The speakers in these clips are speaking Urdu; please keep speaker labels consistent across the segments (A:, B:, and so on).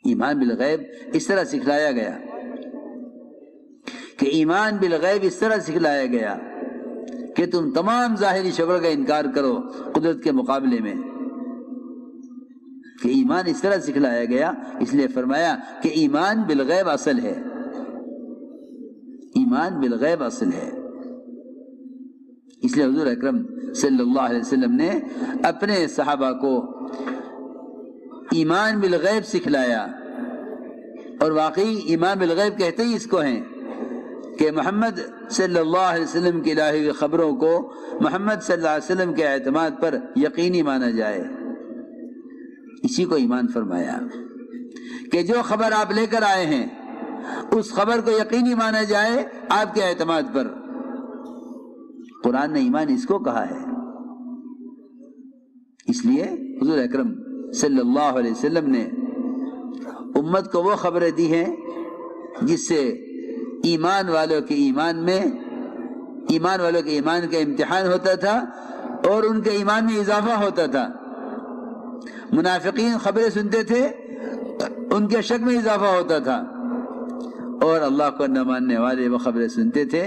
A: ایمان بالغیب اس طرح سکھلایا گیا کہ ایمان بالغیب اس طرح سکھلایا گیا کہ تم تمام ظاہری شکل کا انکار کرو قدرت کے مقابلے میں، کہ ایمان اس طرح سکھلایا گیا، اس لیے فرمایا کہ ایمان بالغیب اصل ہے، ایمان بالغیب اصل ہے۔ اس لیے حضور اکرم صلی اللہ علیہ وسلم نے اپنے صحابہ کو ایمان بالغیب سکھلایا، اور واقعی ایمان بالغیب کہتے ہی اس کو ہیں کہ محمد صلی اللہ علیہ وسلم کی الہی ہوئی خبروں کو محمد صلی اللہ علیہ وسلم کے اعتماد پر یقینی مانا جائے، اسی کو ایمان فرمایا کہ جو خبر آپ لے کر آئے ہیں اس خبر کو یقینی مانا جائے آپ کے اعتماد پر۔ قرآن نے ایمان اس کو کہا ہے، اس لیے حضور اکرم صلی اللہ علیہ وسلم نے امت کو وہ خبریں دی ہیں جس سے ایمان والوں کے ایمان کا امتحان ہوتا تھا اور ان کے ایمان میں اضافہ ہوتا تھا۔ منافقین خبریں سنتے تھے، ان کے شک میں اضافہ ہوتا تھا، اور اللہ کو نہ ماننے والے وہ خبریں سنتے تھے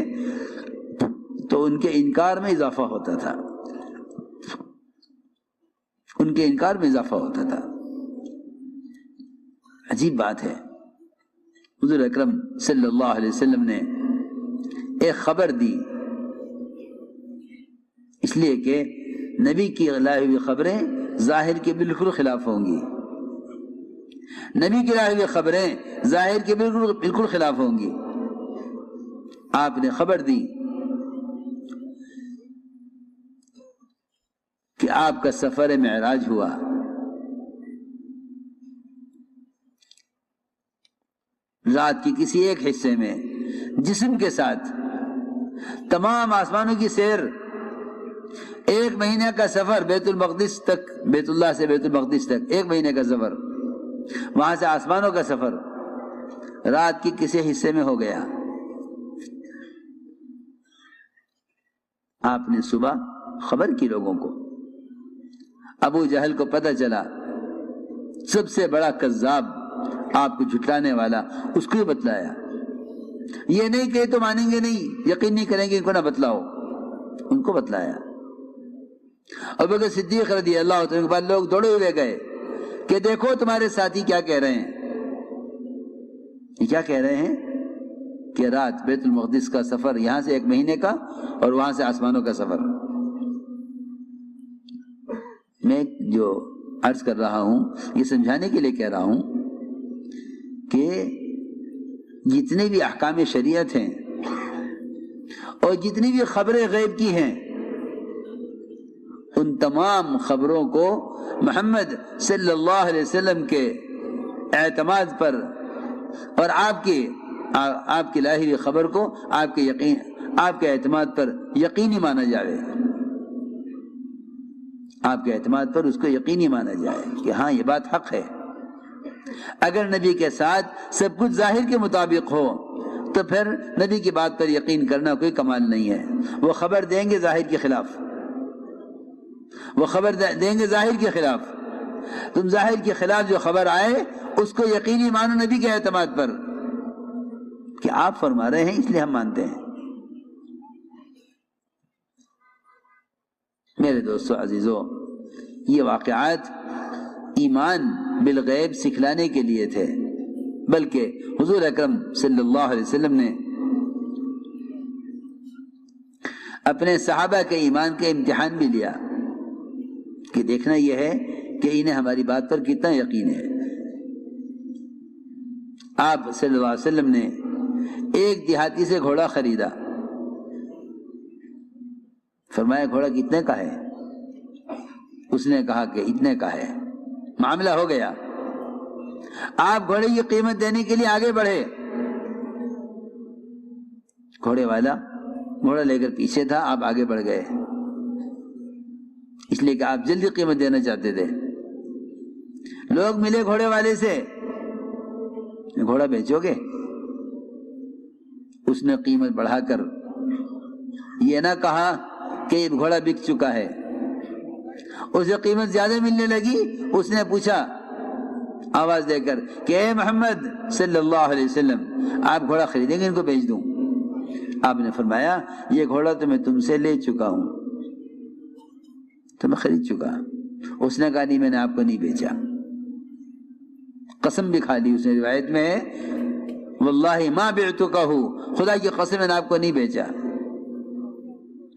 A: تو ان کے انکار میں اضافہ ہوتا تھا، ان کے انکار میں اضافہ ہوتا تھا۔ عجیب بات ہے، حضور اکرم صلی اللہ علیہ وسلم نے ایک خبر دی، اس لیے کہ نبی کی لائی ہوئی خبریں ظاہر کے بالکل خلاف ہوں گی، نبی کی لائی ہوئی خبریں ظاہر کے بالکل خلاف ہوں گی۔ آپ نے خبر دی کہ آپ کا سفر معراج ہوا، رات کی کسی ایک حصے میں جسم کے ساتھ تمام آسمانوں کی سیر، ایک مہینے کا سفر بیت المقدس تک، بیت اللہ سے بیت المقدس تک ایک مہینے کا سفر، وہاں سے آسمانوں کا سفر رات کی کسی حصے میں ہو گیا۔ آپ نے صبح خبر کی لوگوں کو، ابو جہل کو پتہ چلا، سب سے بڑا کذاب آپ کو جھٹلانے والا، اس کو ہی بتلایا۔ یہ نہیں کہ تو مانیں گے نہیں، یقین نہیں کریں گے، ان کو نہ بتلاؤ، ان کو بتلایا۔ ابو بکر صدیق رضی اللہ عنہ کے بعد لوگ دوڑے ہوئے گئے کہ دیکھو تمہارے ساتھی کیا کہہ رہے ہیں، یہ کیا کہہ رہے ہیں کہ رات بیت المقدس کا سفر، یہاں سے ایک مہینے کا اور وہاں سے آسمانوں کا سفر۔ میں جو عرض کر رہا ہوں یہ سمجھانے کے لیے کہہ رہا ہوں کہ جتنے بھی احکام شریعت ہیں اور جتنی بھی خبریں غیب کی ہیں، ان تمام خبروں کو محمد صلی اللہ علیہ وسلم کے اعتماد پر اور آپ کی لائی ہوئی خبر کو آپ کے اعتماد پر یقینی مانا جائے، آپ کے اعتماد پر اس کو یقینی مانا جائے کہ ہاں یہ بات حق ہے۔ اگر نبی کے ساتھ سب کچھ ظاہر کے مطابق ہو تو پھر نبی کی بات پر یقین کرنا کوئی کمال نہیں ہے۔ وہ خبر دیں گے ظاہر کے خلاف، وہ خبر دیں گے ظاہر کے خلاف، تم ظاہر کے خلاف جو خبر آئے اس کو یقینی مانو نبی کے اعتماد پر کہ آپ فرما رہے ہیں اس لیے ہم مانتے ہیں۔ میرے دوستو عزیزو، یہ واقعات ایمان بالغیب سکھلانے کے لیے تھے، بلکہ حضور اکرم صلی اللہ علیہ وسلم نے اپنے صحابہ کے ایمان کا امتحان بھی لیا کہ دیکھنا یہ ہے کہ انہیں ہماری بات پر کتنا یقین ہے۔ آپ صلی اللہ علیہ وسلم نے ایک دیہاتی سے گھوڑا خریدا، فرمایا گھوڑا کتنے کا ہے؟ اس نے کہا کہ اتنے کا ہے۔ معاملہ ہو گیا، آپ گھوڑے کی قیمت دینے کے لیے آگے بڑھے، گھوڑے والا گھوڑا لے کر پیچھے تھا، آپ آگے بڑھ گئے، اس لیے کہ آپ جلدی قیمت دینا چاہتے تھے۔ لوگ ملے گھوڑے والے سے، گھوڑا بیچو گے؟ اس نے قیمت بڑھا کر یہ نہ کہا کہ یہ گھوڑا بک چکا ہے، اسے قیمت زیادہ ملنے لگی، اس نے پوچھا آواز دے کر کہ اے محمد صلی اللہ علیہ وسلم آپ گھوڑا خریدیں گے، ان کو بھیج دوں؟ آپ نے فرمایا یہ گھوڑا تو میں تم سے لے چکا ہوں، تو میں خرید چکا۔ اس نے کہا نہیں، میں نے آپ کو نہیں بیچا، قسم بھی کھا لی اس نے، روایت میں ہے واللہ ما بعتکہ، خدا کی قسم میں نے آپ کو نہیں بیچا۔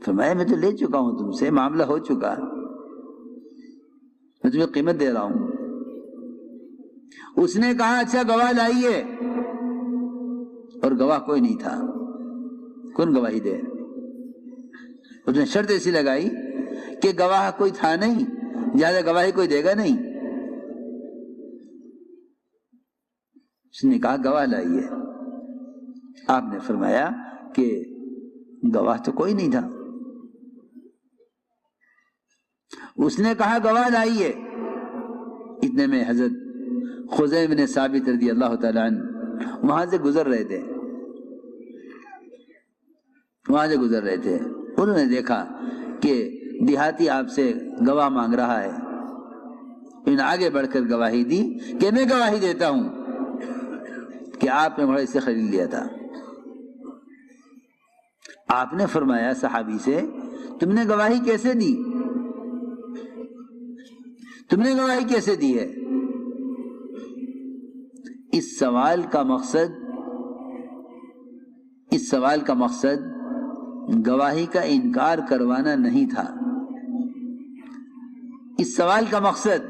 A: فرمایا میں تو لے چکا ہوں تم سے، معاملہ ہو چکا، میں تمہیں قیمت دے رہا ہوں۔ اس نے کہا اچھا گواہ لائیے، اور گواہ کوئی نہیں تھا، کون گواہی دے؟ اس نے شرط ایسی لگائی کہ گواہ کوئی تھا نہیں، زیادہ گواہی کوئی دے گا نہیں۔ اس نے کہا گواہ لائیے۔ آپ نے فرمایا کہ گواہ تو کوئی نہیں تھا۔ اس نے کہا گواہ لائیے۔ اتنے میں حضرت خزیم بن ثابت رضی اللہ تعالیٰ عنہ وہاں سے گزر رہے تھے، انہوں نے دیکھا کہ دیہاتی آپ سے گواہ مانگ رہا ہے، انہوں نے آگے بڑھ کر گواہی دی کہ میں گواہی دیتا ہوں کہ آپ نے گھوڑا اس سے خرید لیا تھا۔ آپ نے فرمایا صحابی سے تم نے گواہی کیسے دی؟ تم نے گواہی کیسے دی ہے؟ اس سوال کا مقصد گواہی کا انکار کروانا نہیں تھا۔ اس سوال کا مقصد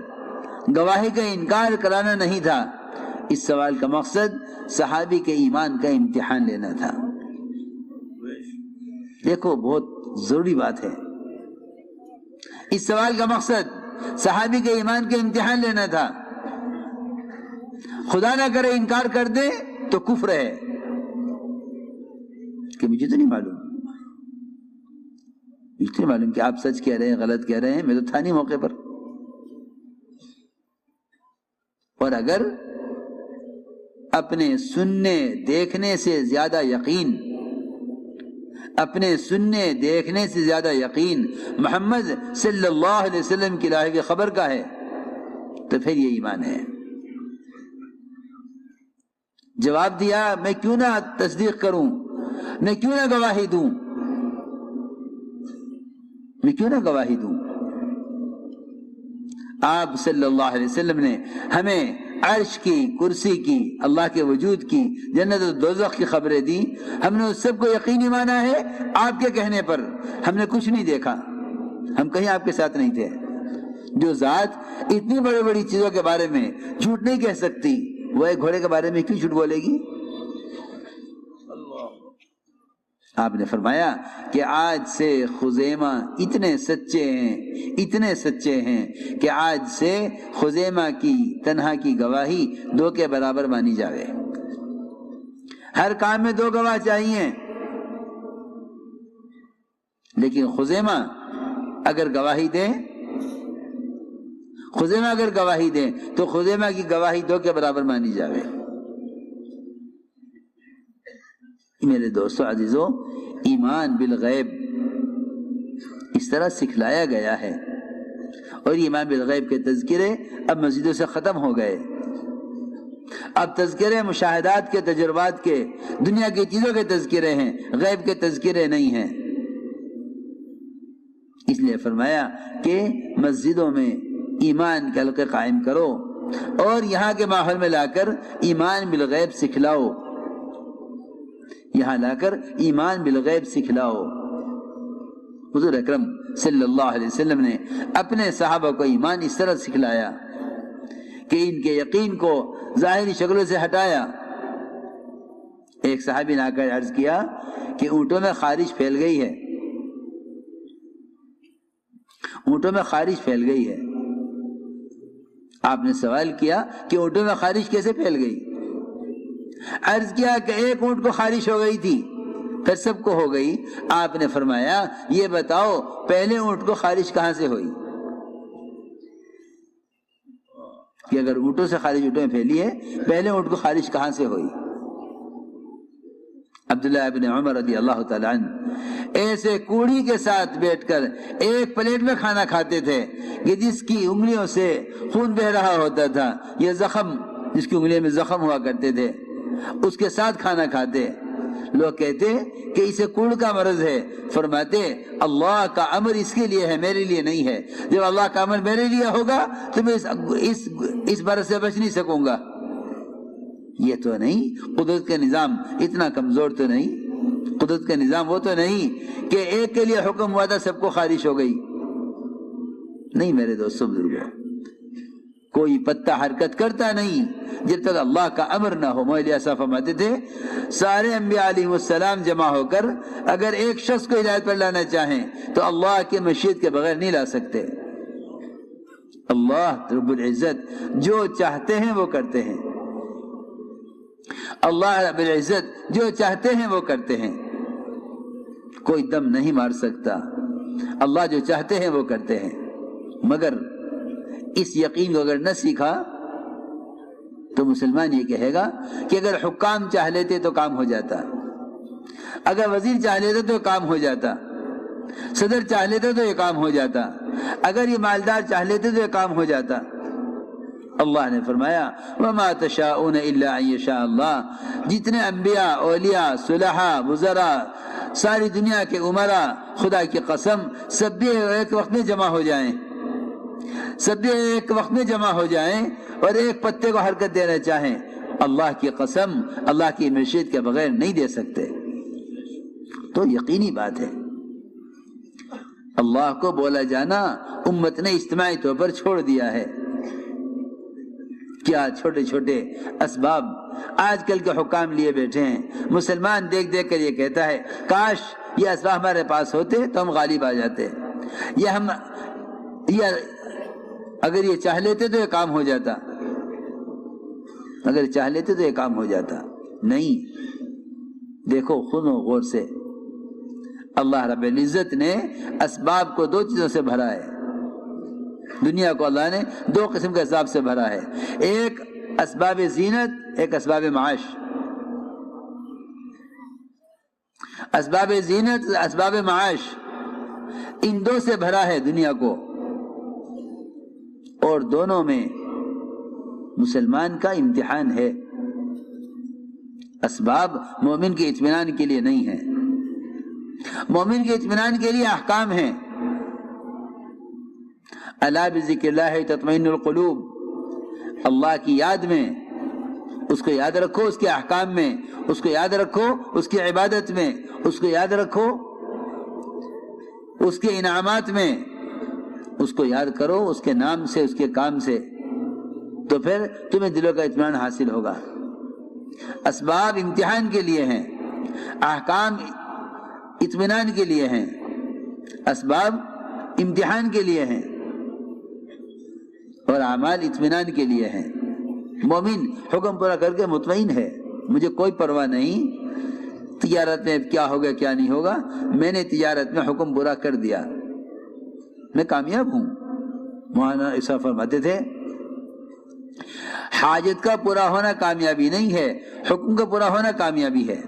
A: گواہی کا انکار کرانا نہیں تھا، اس سوال کا مقصد صحابی کے ایمان کا امتحان لینا تھا۔ دیکھو بہت ضروری بات ہے، اس سوال کا مقصد صحابی کے ایمان کا امتحان لینا تھا۔ خدا نہ کرے انکار کر دے تو کفر ہے کہ مجھے تو نہیں معلوم کہ آپ سچ کہہ رہے ہیں غلط کہہ رہے ہیں، میں تو تھا نہیں موقع پر۔ اور اگر اپنے سننے دیکھنے سے زیادہ یقین محمد صلی اللہ علیہ وسلم کی لائی ہوئی خبر کا ہے تو پھر یہ ایمان ہے۔ جواب دیا میں کیوں نہ تصدیق کروں، میں کیوں نہ گواہی دوں؟ آپ صلی اللہ علیہ وسلم نے ہمیں عرش کی، کرسی کی، اللہ کے وجود کی، جنت و دوزخ کی خبریں دی، ہم نے اس سب کو یقینی مانا ہے۔ آپ کے کہنے پر ہم نے کچھ نہیں دیکھا، ہم کہیں آپ کے ساتھ نہیں تھے۔ جو ذات اتنی بڑی بڑی چیزوں کے بارے میں جھوٹ نہیں کہہ سکتی، وہ ایک گھوڑے کے بارے میں کیوں جھوٹ بولے گی؟ آپ نے فرمایا کہ آج سے خزیمہ اتنے سچے ہیں کہ آج سے خزیمہ کی تنہا کی گواہی 2 کے برابر مانی جاوے۔ ہر کام میں 2 گواہ چاہیے، لیکن خزیمہ اگر گواہی دیں تو خزیمہ کی گواہی 2 کے برابر مانی جاوے۔ میرے دوستو عزیزو، ایمان بالغیب اس طرح سکھلایا گیا ہے، اور ایمان بالغیب کے تذکرے اب مسجدوں سے ختم ہو گئے۔ اب تذکرے مشاہدات کے، تجربات کے، دنیا کی چیزوں کے تذکرے ہیں، غیب کے تذکرے نہیں ہیں۔ اس لیے فرمایا کہ مسجدوں میں ایمان کے حلقے قائم کرو اور یہاں کے ماحول میں لا کر ایمان بالغیب سکھلاؤ، حضور اکرم صلی اللہ علیہ وسلم نے اپنے صحابہ کو ایمان اس طرح سکھلایا کہ ان کے یقین کو ظاہری شکلوں سے ہٹایا۔ ایک صحابی نے آ کر عرض کیا کہ اونٹوں میں خارش پھیل گئی ہے۔ آپ نے سوال کیا کہ اونٹوں میں خارش کیسے پھیل گئی؟ عرض کیا کہ ایک اونٹ کو خارش ہو گئی تھی، پھر سب کو ہو گئی۔ آپ نے فرمایا یہ بتاؤ پہلے اونٹ کو خارش کہاں سے ہوئی؟ کہ اگر اونٹوں سے خارش اونٹوں میں پھیلی ہے، پہلے اونٹ کو خارش کہاں سے ہوئی؟ عبداللہ ابن عمر رضی اللہ تعالیٰ عنہ ایسے کوڑی کے ساتھ بیٹھ کر ایک پلیٹ میں کھانا کھاتے تھے کہ جس کی انگلیوں سے خون بہ رہا ہوتا تھا، یہ زخم جس کی انگلیوں میں زخم ہوا کرتے تھے اس کے ساتھ کھانا کھاتے۔ لوگ کہتے کہ اسے کوڑ کا مرض ہے، فرماتے اللہ کا امر اس کے لیے ہے، میرے لیے نہیں ہے۔ جب اللہ کا امر میرے لیے ہوگا تو میں اس مرض سے بچ نہیں سکوں گا۔ یہ تو نہیں، قدرت کا نظام اتنا کمزور تو نہیں، قدرت کا نظام وہ تو نہیں کہ ایک کے لیے حکم ہوا تھا سب کو خارش ہو گئی۔ نہیں میرے دوستوں بزرگوں، کوئی پتہ حرکت کرتا نہیں جب تک اللہ کا امر نہ ہو۔ مولا علی فرماتے تھے سارے انبیاء علیہ السلام جمع ہو کر اگر ایک شخص کو ہدایت پر لانا چاہیں تو اللہ کی مشیت کے بغیر نہیں لا سکتے۔ اللہ رب العزت جو چاہتے ہیں وہ کرتے ہیں، اللہ رب العزت جو چاہتے ہیں وہ کرتے ہیں، کوئی دم نہیں مار سکتا۔ اللہ جو چاہتے ہیں وہ کرتے ہیں، مگر اس یقین کو اگر نہ سیکھا تو مسلمان یہ کہے گا کہ اگر حکام چاہ لیتے تو کام ہو جاتا، اگر وزیر چاہ لیتے تو کام ہو جاتا، صدر چاہ لیتے تو یہ کام ہو جاتا، اگر یہ مالدار چاہ لیتے تو یہ کام ہو جاتا۔ اللہ نے فرمایا وَمَا تَشَاءُونَ إِلَّا أَن يَشَاءَ اللَّهُ، جتنے انبیاء، اولیاء، صلحاء، وزراء، ساری دنیا کے عمراء، خدا کی قسم سب بھی ایک وقت میں جمع ہو جائیں، سب بھی ایک وقت میں جمع ہو جائیں اور ایک پتے کو حرکت دینا چاہیں، اللہ کی قسم اللہ کی مشیت کے بغیر نہیں دے سکتے۔ تو یقینی بات ہے اللہ کو بولا جانا امت نے اجتماعی طور پر چھوڑ دیا ہے۔ کیا چھوٹے چھوٹے اسباب آج کل کے حکام لیے بیٹھے ہیں۔ مسلمان دیکھ دیکھ کر یہ کہتا ہے کاش یہ اسباب ہمارے پاس ہوتے تو ہم غالب آ جاتے، اگر یہ چاہ لیتے تو یہ کام ہو جاتا، اگر چاہ لیتے تو یہ کام ہو جاتا۔ نہیں، دیکھو خود غور سے اللہ رب العزت نے اسباب کو دو چیزوں سے بھرا ہے۔ دنیا کو اللہ نے دو قسم کے اسباب سے بھرا ہے، ایک اسباب زینت، ایک اسباب معاش۔ اسباب زینت، اسباب معاش، ان دو سے بھرا ہے دنیا کو، اور دونوں میں مسلمان کا امتحان ہے۔ اسباب مومن کے اطمینان کے لیے نہیں ہے، مومن کے اطمینان کے لیے احکام ہیں۔ الا بذکر اللہ تطمئن القلوب، اللہ کی یاد میں اس کو یاد رکھو، اس کے احکام میں اس کو یاد رکھو، اس کی عبادت میں اس کو یاد رکھو، اس کے انعامات میں اس کو یاد کرو، اس کے نام سے، اس کے کام سے، تو پھر تمہیں دلوں کا اطمینان حاصل ہوگا۔ اسباب امتحان کے لیے ہیں، احکام اطمینان کے لیے ہیں، اسباب امتحان کے لیے ہیں اور اعمال اطمینان کے لیے ہیں۔ مومن حکم پورا کر کے مطمئن ہے، مجھے کوئی پرواہ نہیں تجارت میں کیا ہوگا کیا نہیں ہوگا، میں نے تجارت میں حکم پورا کر دیا، میں کامیاب ہوں۔ مولانا عیسیٰ فرماتے تھے حاجت کا پورا ہونا کامیابی نہیں ہے، حکم کا پورا ہونا کامیابی ہے۔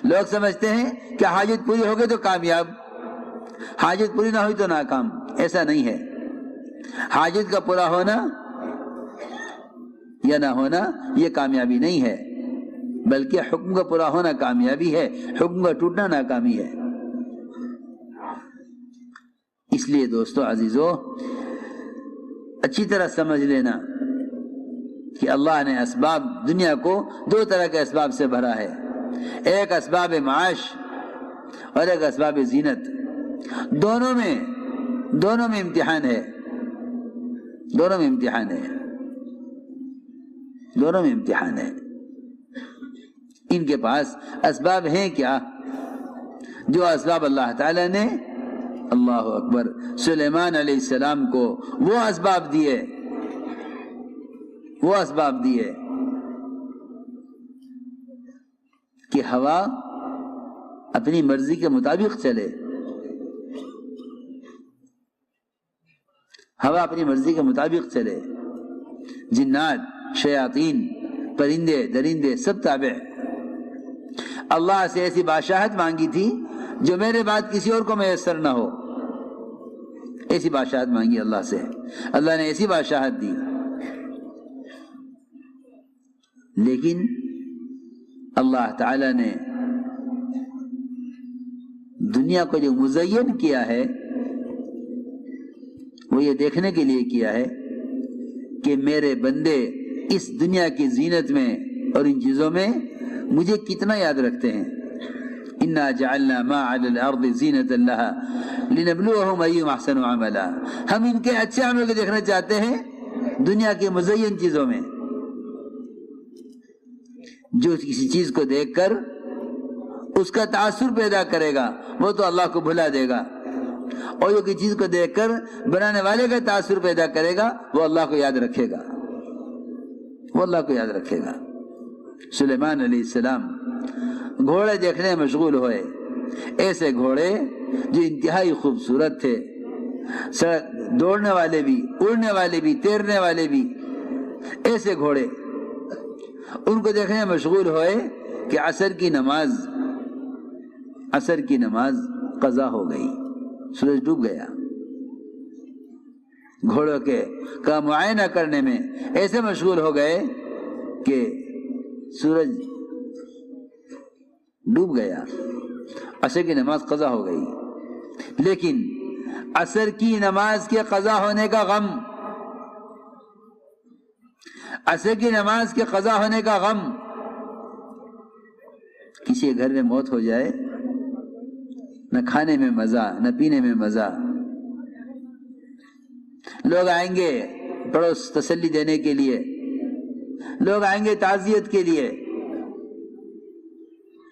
A: لوگ سمجھتے ہیں کہ حاجت پوری ہو گئی تو کامیاب، حاجت پوری نہ ہوئی تو ناکام، ایسا نہیں ہے۔ حاجت کا پورا ہونا یا نہ ہونا یہ کامیابی نہیں ہے، بلکہ حکم کا پورا ہونا کامیابی ہے، حکم کا ٹوٹنا ناکامی ہے۔ اس لیے دوستو عزیزو اچھی طرح سمجھ لینا کہ اللہ نے اسباب دنیا کو دو طرح کے اسباب سے بھرا ہے، ایک اسباب معاش اور ایک اسباب زینت۔ دونوں میں امتحان ہے، دونوں میں امتحان ہے، دونوں میں امتحان ہے۔ ان کے پاس اسباب ہیں کیا؟ جو اسباب اللہ تعالی نے اللہ اکبر سلیمان علیہ السلام کو وہ اسباب دیے کہ ہوا اپنی مرضی کے مطابق چلے، ہوا اپنی مرضی کے مطابق چلے، جنات، شیاطین، پرندے درندے سب تابع، اللہ سے ایسی بادشاہت مانگی تھی جو میرے بعد کسی اور کو میسر نہ ہو، ایسی بادشاہت مانگی اللہ سے، اللہ نے ایسی بادشاہت دی۔ لیکن اللہ تعالی نے دنیا کو جو مزین کیا ہے وہ یہ دیکھنے کے لیے کیا ہے کہ میرے بندے اس دنیا کی زینت میں اور ان چیزوں میں مجھے کتنا یاد رکھتے ہیں۔ انا جعلنا ما علی الارض زینۃ لها لنبلوہم ایہم احسن عملا، ہم ان کے اچھے عمل کو دیکھنا چاہتے ہیں دنیا کے مزین چیزوں میں۔ جو کسی چیز کو دیکھ کر اس کا تاثر پیدا کرے گا وہ تو اللہ کو بھلا دے گا، اور جو کسی چیز کو دیکھ کر بنانے والے کا تاثر پیدا کرے گا وہ اللہ کو یاد رکھے گا، وہ اللہ کو یاد رکھے گا۔ سلیمان علیہ السلام گھوڑے دیکھنے میں مشغول ہوئے، ایسے گھوڑے جو انتہائی خوبصورت تھے، دوڑنے والے بھی، اڑنے والے بھی، تیرنے والے بھی، ایسے گھوڑے، ان کو دیکھنے میں مشغول ہوئے کہ عصر کی نماز قضا ہو گئی، سورج ڈوب گیا۔ گھوڑوں کا معائنہ کرنے میں ایسے مشغول ہو گئے کہ سورج ڈوب گیا، عصر کی نماز قضا ہو گئی۔ لیکن عصر کی نماز کے قضا ہونے کا غم، عصر کی نماز کے قضا ہونے کا غم، کسی کے گھر میں موت ہو جائے نہ کھانے میں مزہ نہ پینے میں مزہ، لوگ آئیں گے پڑوس تسلی دینے کے لیے، لوگ آئیں گے تعزیت کے لیے،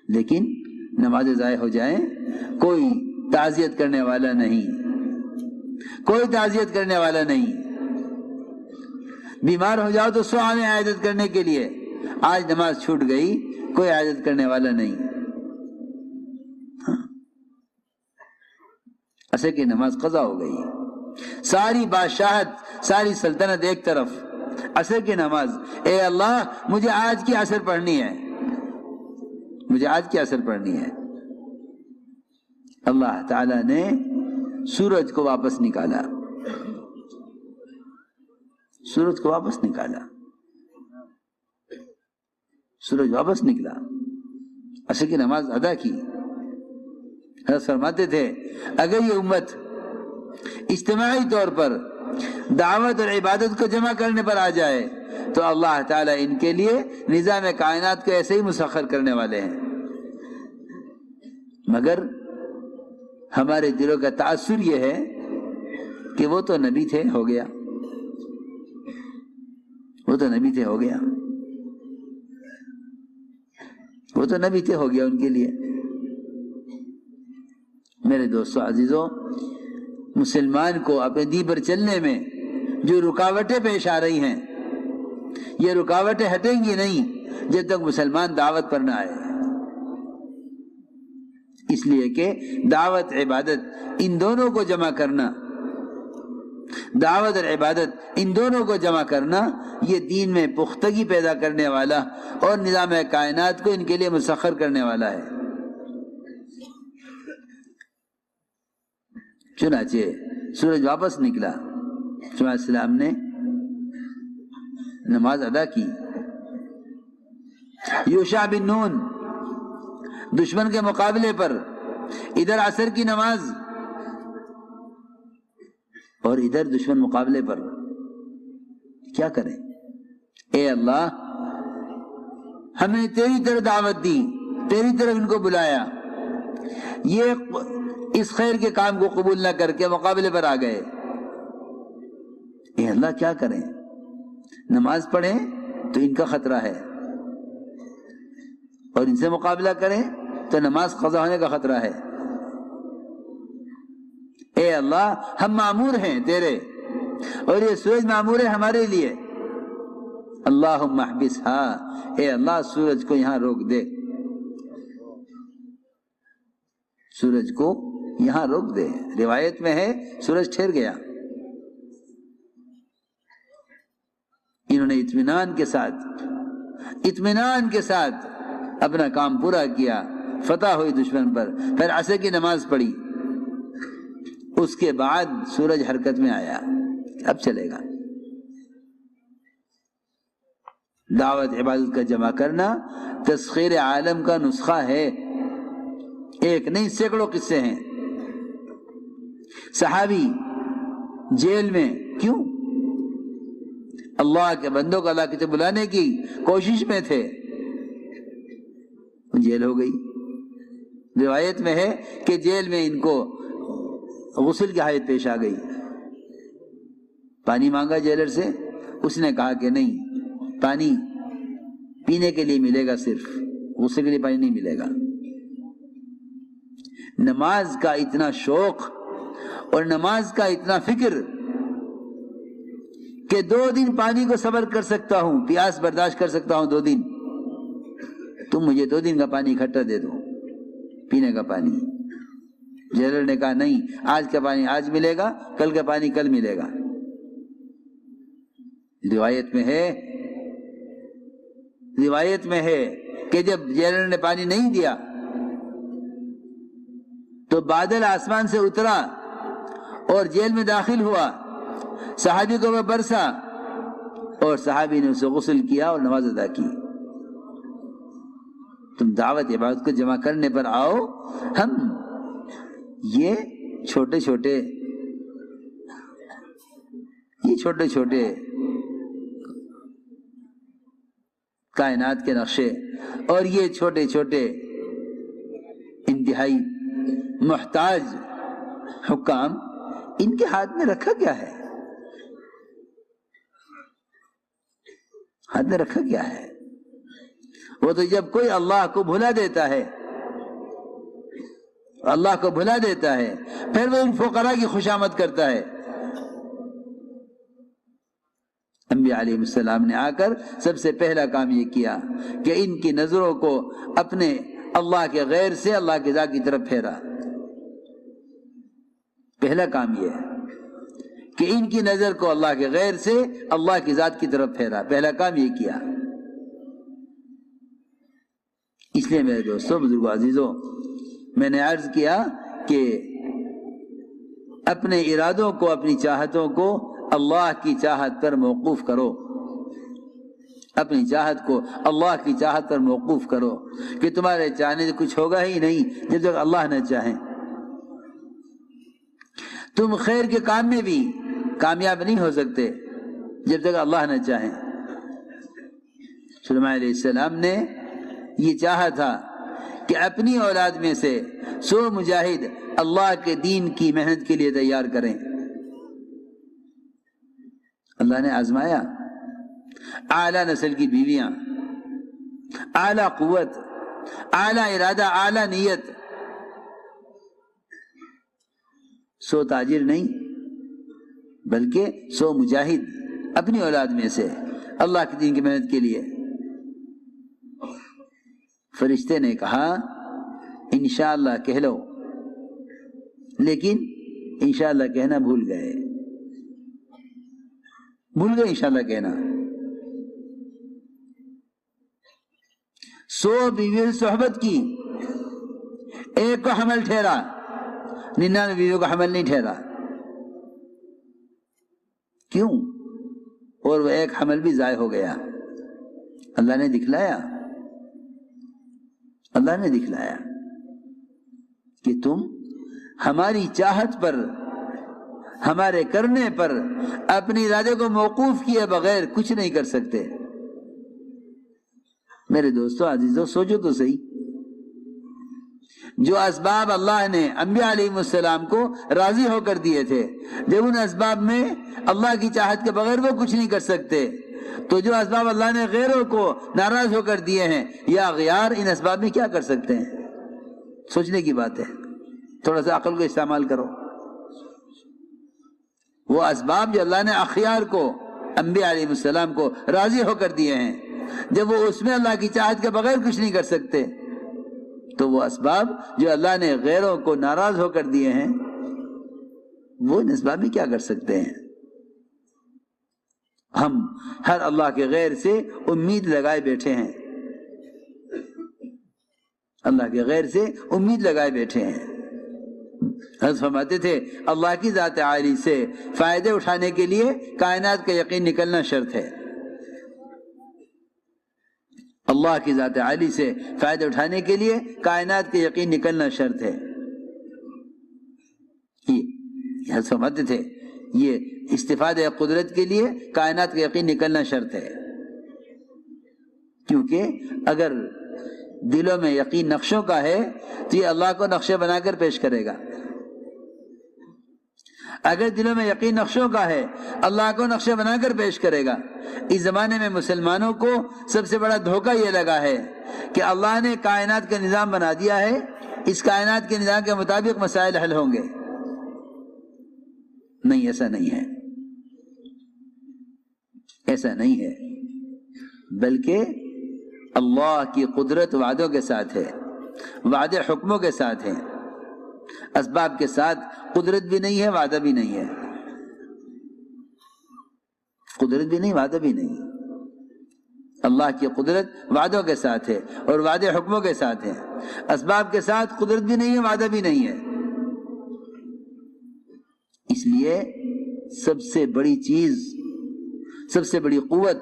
A: لیکن نمازیں ضائع ہو جائیں کوئی تعزیت کرنے والا نہیں، کوئی تعزیت کرنے والا نہیں۔ بیمار ہو جاؤ تو 100 آنے عیادت کرنے کے لیے، آج نماز چھوٹ گئی کوئی عیادت کرنے والا نہیں۔ عصر کی نماز قضا ہو گئی، ساری بادشاہت ساری سلطنت ایک طرف، عصر کی نماز، اے اللہ مجھے آج کی عصر پڑھنی ہے، مجھے آج کی عصر پڑھنی ہے۔ اللہ تعالی نے سورج کو واپس نکالا، سورج کو واپس نکالا، سورج واپس نکلا، عصر کی نماز ادا کی۔ حضرت فرماتے تھے اگر یہ امت اجتماعی طور پر دعوت اور عبادت کو جمع کرنے پر آ جائے تو اللہ تعالیٰ ان کے لیے نظام کائنات کو ایسے ہی مسخر کرنے والے ہیں، مگر ہمارے دلوں کا تاثر یہ ہے کہ وہ تو نبی تھے، ہو گیا، وہ تو نبی تھے، ہو گیا، وہ تو نبی تھے، ہو گیا ان کے لیے۔ میرے دوستو عزیزو، مسلمان کو اپنے دین پر چلنے میں جو رکاوٹیں پیش آ رہی ہیں یہ رکاوٹیں ہٹیں گی نہیں جب تک مسلمان دعوت پر نہ آئے، اس لیے کہ دعوت عبادت ان دونوں کو جمع کرنا، دعوت اور عبادت ان دونوں کو جمع کرنا یہ دین میں پختگی پیدا کرنے والا اور نظام کائنات کو ان کے لیے مسخر کرنے والا ہے۔ چنانچہ سورج واپس نکلا، علیہ السلام نے نماز ادا کی۔ یوشع بن نون دشمن کے مقابلے پر، ادھر عصر کی نماز اور ادھر دشمن مقابلے پر، کیا کریں؟ اے اللہ ہم نے تیری طرف دعوت دی، تیری طرف ان کو بلایا، یہ اس خیر کے کام کو قبول نہ کر کے مقابلے پر آ گئے، اے اللہ کیا کریں؟ نماز پڑھیں تو ان کا خطرہ ہے، اور ان سے مقابلہ کریں تو نماز قضا ہونے کا خطرہ ہے۔ اے اللہ ہم معمور ہیں تیرے، اور یہ سورج معمور ہے ہمارے لیے، اللہم احبسها، اے اللہ سورج کو یہاں روک دے، سورج کو یہاں روک دے۔ روایت میں ہے سورج ٹھہر گیا۔ انہوں نے اطمینان کے ساتھ اپنا کام پورا کیا، فتح ہوئی دشمن پر، پھر عصر کی نماز پڑھی، اس کے بعد سورج حرکت میں آیا، اب چلے گا۔ دعوت عبادت کا جمع کرنا تسخیر عالم کا نسخہ ہے، ایک نہیں سینکڑوں قصے ہیں۔ صحابی جیل میں کیوں؟ اللہ کے بندوں کو اللہ کی طرف بلانے کی کوشش میں تھے، جیل ہو گئی۔ روایت میں ہے کہ جیل میں ان کو غسل کی حاجت پیش آ گئی، پانی مانگا جیلر سے، اس نے کہا کہ نہیں، پانی پینے کے لیے ملے گا، صرف غسل کے لیے پانی نہیں ملے گا۔ نماز کا اتنا شوق اور نماز کا اتنا فکر کہ 2 دن پانی کو صبر کر سکتا ہوں، پیاس برداشت کر سکتا ہوں 2 دن، تم مجھے 2 دن کا پانی اکٹھا دے دو، پینے کا پانی۔ جیلر نے کہا نہیں، آج کا پانی آج ملے گا، کل کا پانی کل ملے گا۔ روایت میں ہے کہ جب جیلر نے پانی نہیں دیا تو بادل آسمان سے اترا اور جیل میں داخل ہوا، صحابی کو وہ برسا اور صحابی نے اسے غسل کیا اور نماز ادا کی۔ تم دعوت عبادت کو جمع کرنے پر آؤ، ہم یہ چھوٹے چھوٹے کائنات کے نقشے اور یہ چھوٹے چھوٹے انتہائی محتاج حکام، ان کے ہاتھ میں رکھا کیا ہے؟ ہاتھ میں رکھا کیا ہے؟ وہ تو جب کوئی اللہ کو بھلا دیتا ہے، پھر وہ ان فقراء کی خوشامد کرتا ہے۔ انبیاء علیہ السلام نے آ کر سب سے پہلا کام یہ کیا کہ ان کی نظروں کو اپنے اللہ کے غیر سے اللہ کی ذات کی طرف پھیرا۔ پہلا کام یہ ہے کہ ان کی نظر کو اللہ کے غیر سے اللہ کی ذات کی طرف پھیرا، پہلا کام یہ کیا۔ اس لیے میرے دوستوں، بزرگوں، عزیزوں، میں نے عرض کیا کہ اپنے ارادوں کو، اپنی چاہتوں کو اللہ کی چاہت پر موقوف کرو، اپنی چاہت کو اللہ کی چاہت پر موقوف کرو، کہ تمہارے چاہنے سے کچھ ہوگا ہی نہیں جب تک اللہ نہ چاہیں۔ تم خیر کے کام میں بھی کامیاب نہیں ہو سکتے جب تک اللہ نہ چاہیں۔ سلیمان علیہ السلام نے یہ چاہا تھا کہ اپنی اولاد میں سے 100 مجاہد اللہ کے دین کی محنت کے لیے تیار کریں۔ اللہ نے آزمایا، اعلیٰ نسل کی بیویاں، اعلیٰ قوت، اعلیٰ ارادہ، اعلیٰ نیت، 100 تاجر نہیں بلکہ 100 مجاہد اپنی اولاد میں سے اللہ کے دین کی محنت کے لیے۔ فرشتے نے کہا انشاءاللہ کہہ لو، لیکن انشاءاللہ کہنا بھول گئے انشاءاللہ کہنا۔ 100 بیویوں سے صحبت کی، ایک کو حمل ٹھہرا، 99 بیویوں کو حمل نہیں ٹھہرا۔ کیوں؟ اور وہ ایک حمل بھی ضائع ہو گیا۔ اللہ نے دکھلایا کہ تم ہماری چاہت پر، ہمارے کرنے پر، اپنی ارادے کو موقوف کیے بغیر کچھ نہیں کر سکتے۔ میرے دوستو، عزیزو، سوچو تو صحیح، جو اسباب اللہ نے انبیاء علیہ السلام کو راضی ہو کر دیے تھے، جب ان اسباب میں اللہ کی چاہت کے بغیر وہ کچھ نہیں کر سکتے، تو جو اسباب اللہ نے غیروں کو ناراض ہو کر دیے ہیں یا اغیار، ان اسباب میں کیا کر سکتے ہیں؟ سوچنے کی بات ہے، تھوڑا سا عقل کو استعمال کرو۔ وہ اسباب جو اللہ نے اخیار کو، انبیاء علیہ السلام کو راضی ہو کر دیے ہیں، جب وہ اس میں اللہ کی چاہت کے بغیر کچھ نہیں کر سکتے، تو وہ اسباب جو اللہ نے غیروں کو ناراض ہو کر دیے ہیں، وہ ان اسباب میں کیا کر سکتے ہیں؟ ہم ہر اللہ کے غیر سے امید لگائے بیٹھے ہیں۔ اللہ کے غیر سے امید لگائے بیٹھے ہیں۔ حضرت فرماتے تھے اللہ کی ذات عالی سے فائدے اٹھانے کے لیے کائنات کا یقین نکلنا شرط ہے۔ اللہ کی ذات عالی سے فائدے اٹھانے کے لیے کائنات کا یقین نکلنا شرط ہے۔ حضرت فرماتے تھے یہ استفادہ قدرت کے لیے کائنات کا یقین نکلنا شرط ہے، کیونکہ اگر دلوں میں یقین نقشوں کا ہے تو یہ اللہ کو نقشے بنا کر پیش کرے گا۔ اگر دلوں میں یقین نقشوں کا ہے اللہ کو نقشے بنا کر پیش کرے گا۔ اس زمانے میں مسلمانوں کو سب سے بڑا دھوکہ یہ لگا ہے کہ اللہ نے کائنات کا نظام بنا دیا ہے، اس کائنات کے نظام کے مطابق مسائل حل ہوں گے۔ نہیں، ایسا نہیں ہے، ایسا نہیں ہے، بلکہ اللہ کی قدرت وعدوں کے ساتھ ہے، وعدے حکموں کے ساتھ ہیں، اسباب کے ساتھ قدرت بھی نہیں ہے، وعدہ بھی نہیں ہے۔ قدرت بھی نہیں، وعدہ بھی نہیں۔ اللہ کی قدرت وعدوں کے ساتھ ہے اور وعدے حکموں کے ساتھ ہیں، اسباب کے ساتھ قدرت بھی نہیں ہے، وعدہ بھی نہیں ہے۔ اس لیے سب سے بڑی چیز، سب سے بڑی قوت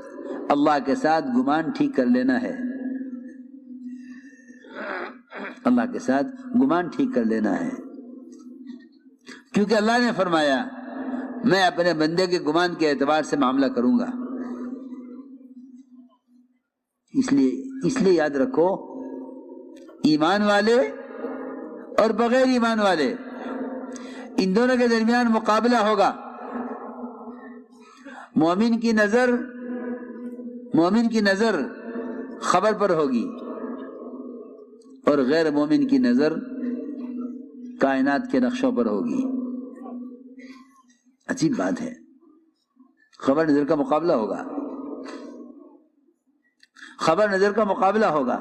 A: اللہ کے ساتھ گمان ٹھیک کر لینا ہے، اللہ کے ساتھ گمان ٹھیک کر لینا ہے، کیونکہ اللہ نے فرمایا میں اپنے بندے کے گمان کے اعتبار سے معاملہ کروں گا۔ اس لیے یاد رکھو، ایمان والے اور بغیر ایمان والے ان دونوں کے درمیان مقابلہ ہوگا۔ مومن کی نظر خبر پر ہوگی اور غیر مومن کی نظر کائنات کے نقشوں پر ہوگی۔ عجیب بات ہے، خبر نظر کا مقابلہ ہوگا، خبر نظر کا مقابلہ ہوگا۔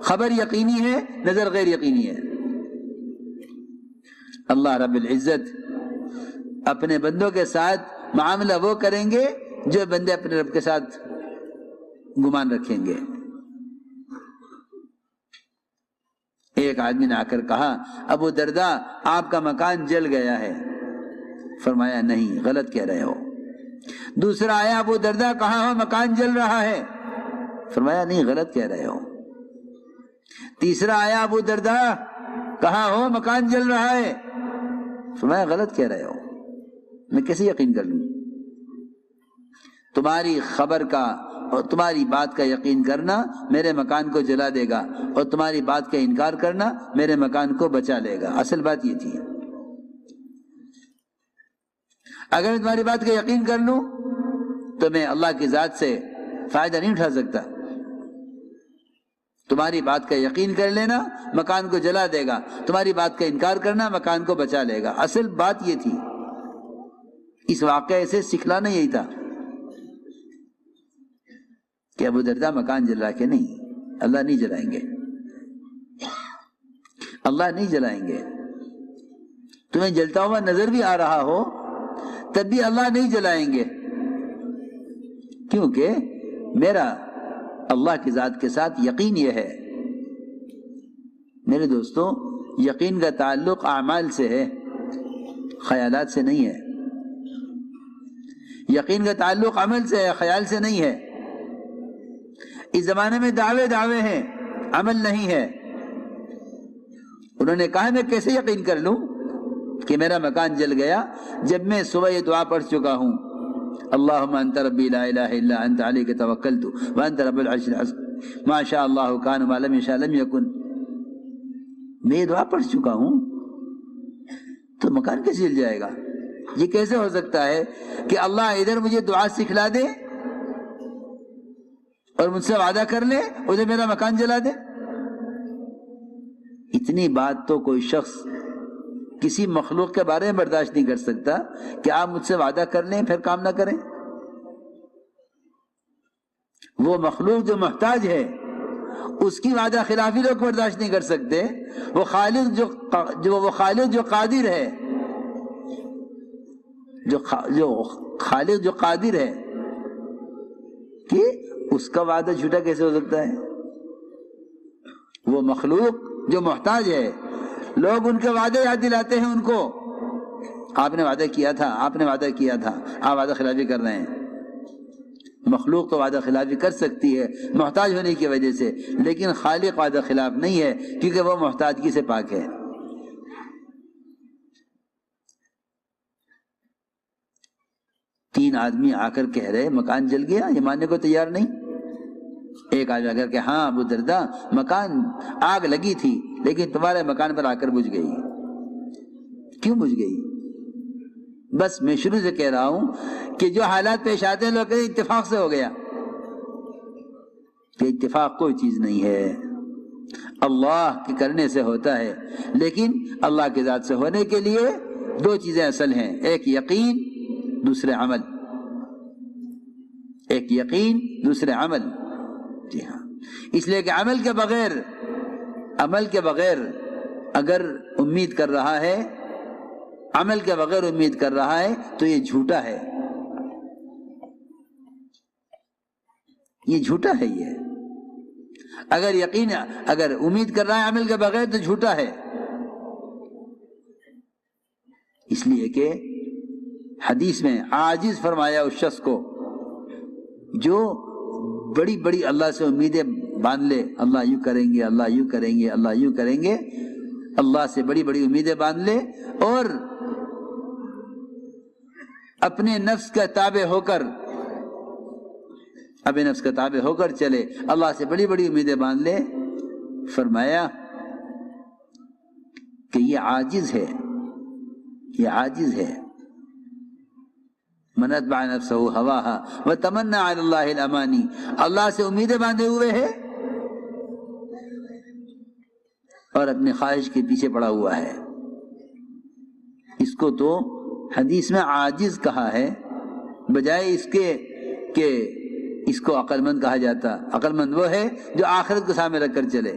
A: خبر یقینی ہے، نظر غیر یقینی ہے۔ اللہ رب العزت اپنے بندوں کے ساتھ معاملہ وہ کریں گے جو بندے اپنے رب کے ساتھ گمان رکھیں گے۔ ایک آدمی نے آ کر کہا ابو درداء آپ کا مکان جل گیا ہے، فرمایا نہیں، غلط کہہ رہے ہو۔ دوسرا آیا، ابو درداء کہاں ہو، مکان جل رہا ہے، فرمایا نہیں، غلط کہہ رہے ہو۔ تیسرا آیا، ابو درداء کہاں ہو، مکان جل رہا ہے، فرمایا غلط کہہ رہے ہو، میں کیسے یقین کر لوں؟ تمہاری خبر کا اور تمہاری بات کا یقین کرنا میرے مکان کو جلا دے گا، اور تمہاری بات کا انکار کرنا میرے مکان کو بچا لے گا۔ اصل بات یہ تھی، اگر میں تمہاری بات کا یقین کر لوں تو میں اللہ کی ذات سے فائدہ نہیں اٹھا سکتا۔ تمہاری بات کا یقین کر لینا مکان کو جلا دے گا، تمہاری بات کا انکار کرنا مکان کو بچا لے گا۔ اصل بات یہ تھی، اس واقعے سے سکھلانا یہی تھا کہ ابو درداء مکان جل رہا کہ نہیں، اللہ نہیں جلائیں گے، اللہ نہیں جلائیں گے۔ تمہیں جلتا ہوا نظر بھی آ رہا ہو تب بھی اللہ نہیں جلائیں گے، کیونکہ میرا اللہ کی ذات کے ساتھ یقین یہ ہے۔ میرے دوستو، یقین کا تعلق اعمال سے ہے، خیالات سے نہیں ہے۔ یقین کا تعلق عمل سے ہے، خیال سے نہیں ہے۔ اس زمانے میں دعوے ہیں، عمل نہیں ہے۔ انہوں نے کہا میں کیسے یقین کر لوں کہ میرا مکان جل گیا جب میں صبح یہ دعا پڑھ چکا ہوں، اللہم انت ربی لا الہ الا انت علیک توکلت وانت رب العرش العظیم ما شاء اللہ کان وما لم یشاء لم یکن۔ میں یہ دعا پڑھ چکا ہوں تو مکان کیسے جل جائے گا؟ یہ کیسے ہو سکتا ہے کہ اللہ ادھر مجھے دعا سکھلا دے اور مجھ سے وعدہ کر لے ادھر میرا مکان جلا دے؟ اتنی بات تو کوئی شخص کسی مخلوق کے بارے میں برداشت نہیں کر سکتا کہ آپ مجھ سے وعدہ کر لیں پھر کام نہ کریں۔ وہ مخلوق جو محتاج ہے اس کی وعدہ خلافی لوگ برداشت نہیں کر سکتے۔ وہ خالق جو قادر ہے، جو خالق جو قادر ہے، کہ اس کا وعدہ جھوٹا کیسے ہو سکتا ہے؟ وہ مخلوق جو محتاج ہے، لوگ ان کے وعدے یاد دلاتے ہیں ان کو، آپ نے وعدہ کیا تھا، آپ نے وعدہ کیا تھا، آپ وعدہ خلافی کر رہے ہیں۔ مخلوق تو وعدہ خلافی کر سکتی ہے محتاج ہونے کی وجہ سے، لیکن خالق وعدہ خلاف نہیں ہے کیونکہ وہ محتاجگی سے پاک ہے۔ تین آدمی آ کر کہہ رہے مکان جل گیا، یہ ماننے کو تیار نہیں۔ ایک آدمی آ کر کہ ہاں ابو درداء مکان آگ لگی تھی لیکن تمہارے مکان پر آ کر بجھ گئی۔ کیوں بجھ گئی؟ بس میں شروع سے کہہ رہا ہوں کہ جو حالات پیش آتے ہیں لوگ کہتے ہیں اتفاق سے ہو گیا، کہ اتفاق کوئی چیز نہیں ہے، اللہ کے کرنے سے ہوتا ہے، لیکن اللہ کی ذات سے ہونے کے لیے دو چیزیں اصل ہیں، ایک یقین دوسرے عمل، ایک یقین دوسرے عمل۔ جی ہاں، اس لیے کہ عمل کے بغیر اگر امید کر رہا ہے، عمل کے بغیر امید کر رہا ہے تو یہ جھوٹا ہے، یہ جھوٹا ہے۔ یہ اگر امید کر رہا ہے عمل کے بغیر تو جھوٹا ہے، اس لیے کہ حدیث میں عاجز فرمایا اس شخص کو جو بڑی بڑی اللہ سے امیدیں باندھ لے، اللہ یوں کریں گے، اللہ یوں کریں گے، اللہ یوں کریں گے، اللہ سے بڑی بڑی امیدیں باندھ لے اور اپنے نفس کا تابع ہو کر چلے، اللہ سے بڑی بڑی امیدیں باندھ لے، فرمایا کہ یہ عاجز ہے، یہ عاجز ہے۔ من اتبع نفسه هواها وتمنى على الله الاماني، اللہ سے امیدیں باندھے ہوئے ہے اور اپنی خواہش کے پیچھے پڑا ہوا ہے، اس کو تو حدیث میں عاجز کہا ہے، بجائے اس کے کہ اس کو عقل مند کہا جاتا۔ عقل مند وہ ہے جو آخرت کو سامنے رکھ کر چلے۔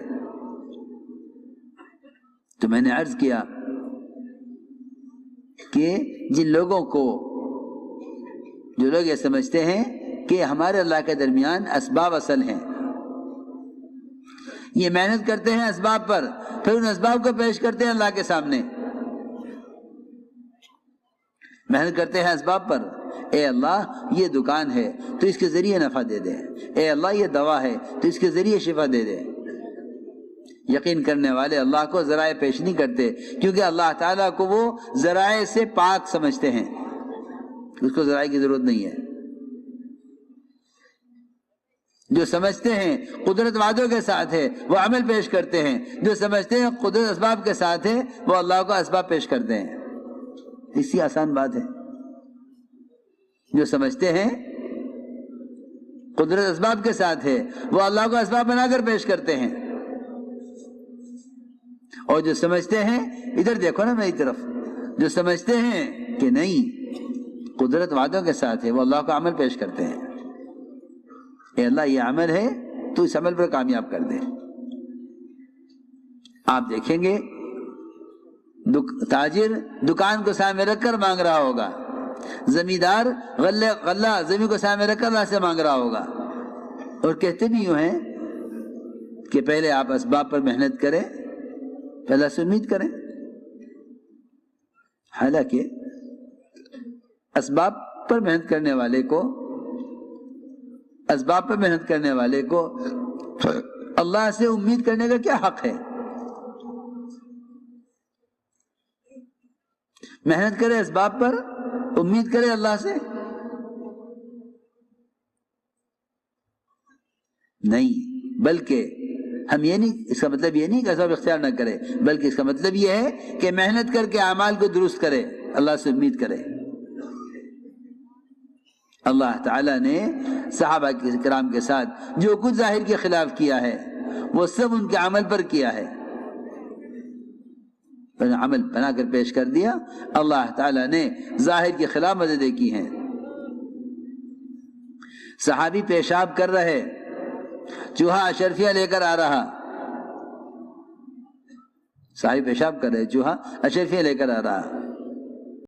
A: تو میں نے عرض کیا کہ جن لوگوں کو، جو لوگ یہ سمجھتے ہیں کہ ہمارے اللہ کے درمیان اسباب اصل ہیں، یہ محنت کرتے ہیں اسباب پر، پھر ان اسباب کو پیش کرتے ہیں اللہ کے سامنے، محنت کرتے ہیں اسباب پر، اے اللہ یہ دکان ہے تو اس کے ذریعے نفع دے دے، اے اللہ یہ دوا ہے تو اس کے ذریعے شفا دے دے۔ یقین کرنے والے اللہ کو ذرائع پیش نہیں کرتے کیونکہ اللہ تعالیٰ کو وہ ذرائع سے پاک سمجھتے ہیں، اس کو ذرائع کی ضرورت نہیں ہے۔ جو سمجھتے ہیں قدرت وعدوں کے ساتھ ہے وہ عمل پیش کرتے ہیں، جو سمجھتے ہیں قدرت اسباب کے ساتھ ہے وہ اللہ کو اسباب پیش کرتے ہیں۔ اسی آسان بات ہے، جو سمجھتے ہیں قدرت اسباب کے ساتھ ہے وہ اللہ کو اسباب بنا کر پیش کرتے ہیں، اور جو سمجھتے ہیں، ادھر دیکھو نا میری طرف، جو سمجھتے ہیں کہ نہیں قدرت وعدوں کے ساتھ ہے وہ اللہ کو عمل پیش کرتے ہیں، اے اللہ یہ عمل ہے تو اس عمل پر کامیاب کر دے۔ آپ دیکھیں گے تاجر دکان کو سامنے رکھ کر مانگ رہا ہوگا، زمیندار غلہ زمین کو سامنے رکھ کر اللہ سے مانگ رہا ہوگا، اور کہتے بھی یوں ہیں کہ پہلے آپ اسباب پر محنت کریں، پہلے سے امید کریں، حالانکہ اسباب پر محنت کرنے والے کو اللہ سے امید کرنے کا کیا حق ہے؟ محنت کرے اسباب پر، امید کرے اللہ سے؟ نہیں، بلکہ ہم یہ نہیں، اس کا مطلب یہ نہیں کہ اسباب اختیار نہ کرے، بلکہ اس کا مطلب یہ ہے کہ محنت کر کے اعمال کو درست کرے، اللہ سے امید کرے۔ اللہ تعالیٰ نے صحابہ کرام کے ساتھ جو کچھ ظاہر کے خلاف کیا ہے وہ سب ان کے عمل پر کیا ہے، عمل بنا کر پیش کر دیا۔ اللہ تعالیٰ نے ظاہر کے خلاف مددیں کی ہیں۔ صحابی پیشاب کر رہے، چوہا اشرفیہ لے کر آ رہا، صحابی پیشاب کر رہے، چوہا اشرفیہ لے کر آ رہا،